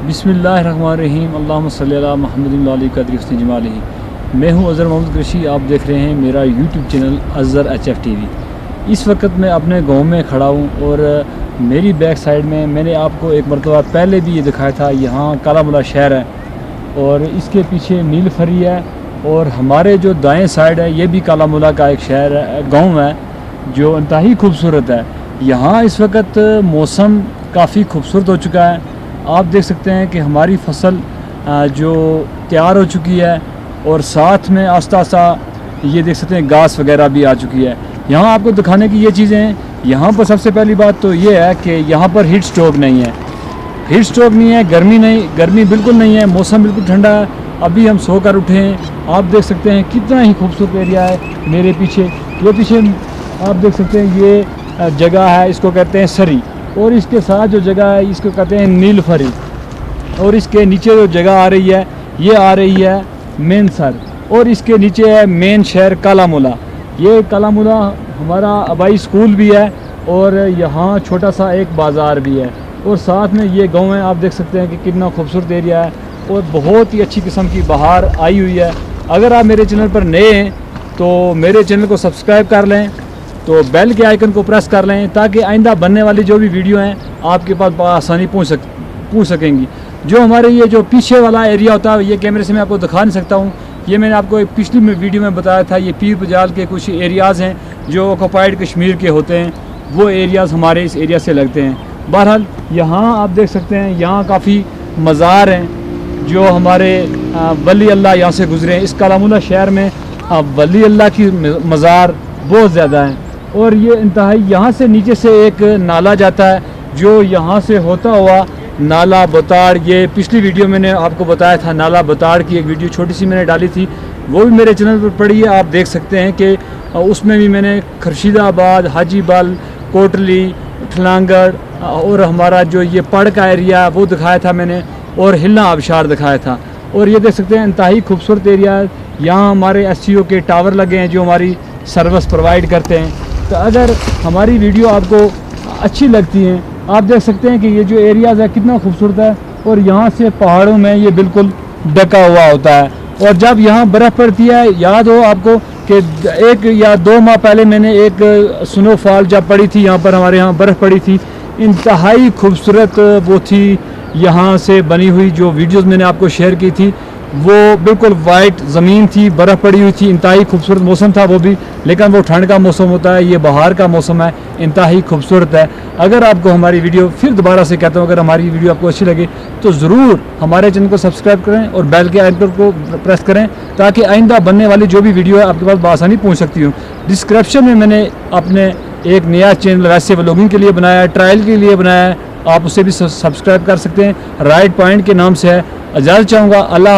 बिस्मिल्लाहिर्रहमानिर्रहीम अल्लाहुम्मा सल्ली अला मुहम्मदिन व अली क़द्रि हुस्नि जमालिही। मैं हूं अज़हर मोहम्मद कुरैशी। आप देख रहे हैं मेरा YouTube channel Azhar HF TV। इस वक्त मैं अपने गांव में खड़ा हूं और मेरी बैक साइड में मैंने आपको एक मरतबा पहले भी ये दिखाया था, यहाँ कालामुला शहर है और इसके पीछे नीलफरी है और हमारे जो दाएँ साइड है ये भी कालामुला का एक शहर है, गाँव है जो इंतहाई खूबसूरत है। यहाँ इस वक्त मौसम काफ़ी खूबसूरत हो चुका है। आप देख सकते हैं कि हमारी फसल जो तैयार हो चुकी है और साथ में आस्ता आस्ता ये देख सकते हैं घास वगैरह भी आ चुकी है। यहाँ आपको दिखाने की ये चीज़ें हैं। यहाँ पर सबसे पहली बात तो ये है कि यहाँ पर हीट स्ट्रोक नहीं है, गर्मी बिल्कुल नहीं है, मौसम बिल्कुल ठंडा है। अभी हम सो कर उठे हैं। आप देख सकते हैं कितना ही खूबसूरत एरिया है। मेरे पीछे आप देख सकते हैं ये जगह है, इसको कहते हैं सरी, और इसके साथ जो जगह है इसको कहते हैं नीलफरी, और इसके नीचे जो जगह आ रही है ये आ रही है मेन सर, और इसके नीचे है मेन शहर कालामुला। ये कालामुला हमारा आबाई स्कूल भी है और यहाँ छोटा सा एक बाज़ार भी है और साथ में ये गांव है। आप देख सकते हैं कि कितना खूबसूरत एरिया है और बहुत ही अच्छी किस्म की बहार आई हुई है। अगर आप मेरे चैनल पर नए हैं तो मेरे चैनल को सब्सक्राइब कर लें, तो बेल के आइकन को प्रेस कर लें ताकि आइंदा बनने वाली जो भी वीडियो हैं आपके पास आसानी पहुँच सकेंगी। जो हमारे ये जो पीछे वाला एरिया होता है ये कैमरे से मैं आपको दिखा नहीं सकता हूँ। ये मैंने आपको एक पिछली वीडियो में बताया था, ये पीर पजाल के कुछ एरियाज़ हैं जो ऑक्युपाइड कश्मीर के होते हैं, वो एरियाज़ हमारे इस एरिया से लगते हैं। बहरहाल यहाँ आप देख सकते हैं यहाँ काफ़ी मज़ार हैं जो हमारे वली अल्लाह यहाँ से गुज़रे हैं। इस कालामुला शहर में वली अल्लाह की मज़ार बहुत ज़्यादा हैं और ये इंतहाई यहाँ से नीचे से एक नाला जाता है जो यहाँ से होता हुआ नाला बताड़, ये पिछली वीडियो मैंने आपको बताया था, नाला बताड़ की एक वीडियो छोटी सी मैंने डाली थी, वो भी मेरे चैनल पर पड़ी है। आप देख सकते हैं कि उसमें भी मैंने खर्शीदाबाद, हाजीबल, कोटली, ठलांगड़ और हमारा जो ये पड़ का एरिया वो दिखाया था मैंने, और हिलना आबशार दिखाया था। और ये देख सकते हैं इंतहाई खूबसूरत एरिया है। यहाँ हमारे SCO के टावर लगे हैं जो हमारी सर्विस प्रोवाइड करते हैं। तो अगर हमारी वीडियो आपको अच्छी लगती है, आप देख सकते हैं कि ये जो एरियाज़ है कितना खूबसूरत है और यहाँ से पहाड़ों में ये बिल्कुल ढका हुआ होता है। और जब यहाँ बर्फ़ पड़ती है, याद हो आपको कि 1 या 2 माह पहले मैंने एक स्नोफॉल जब पड़ी थी, यहाँ पर हमारे यहाँ बर्फ़ पड़ी थी, इंतहाई खूबसूरत वो थी। यहाँ से बनी हुई जो वीडियोज़ मैंने आपको शेयर की थी वो बिल्कुल वाइट ज़मीन थी, बर्फ़ पड़ी हुई थी, इंतहाई खूबसूरत मौसम था वो भी, लेकिन वो ठंड का मौसम होता है, ये बहार का मौसम है, इंतहाई खूबसूरत है। अगर आपको हमारी वीडियो, फिर दोबारा से कहता हूँ, अगर हमारी वीडियो आपको अच्छी लगे तो ज़रूर हमारे चैनल को सब्सक्राइब करें और बेल के आइकन को प्रेस करें ताकि आइंदा बनने वाली जो भी वीडियो है आपके पास बआसानी पहुँच सकती हूँ। डिस्क्रिप्शन में मैंने अपने एक नया चैनल वैसे व्लॉगिंग के लिए बनाया है, ट्रायल के लिए बनाया है, आप उसे भी सब्सक्राइब कर सकते हैं। राइट पॉइंट के नाम से है। इजाज़त चाहूँगा। अल्लाह।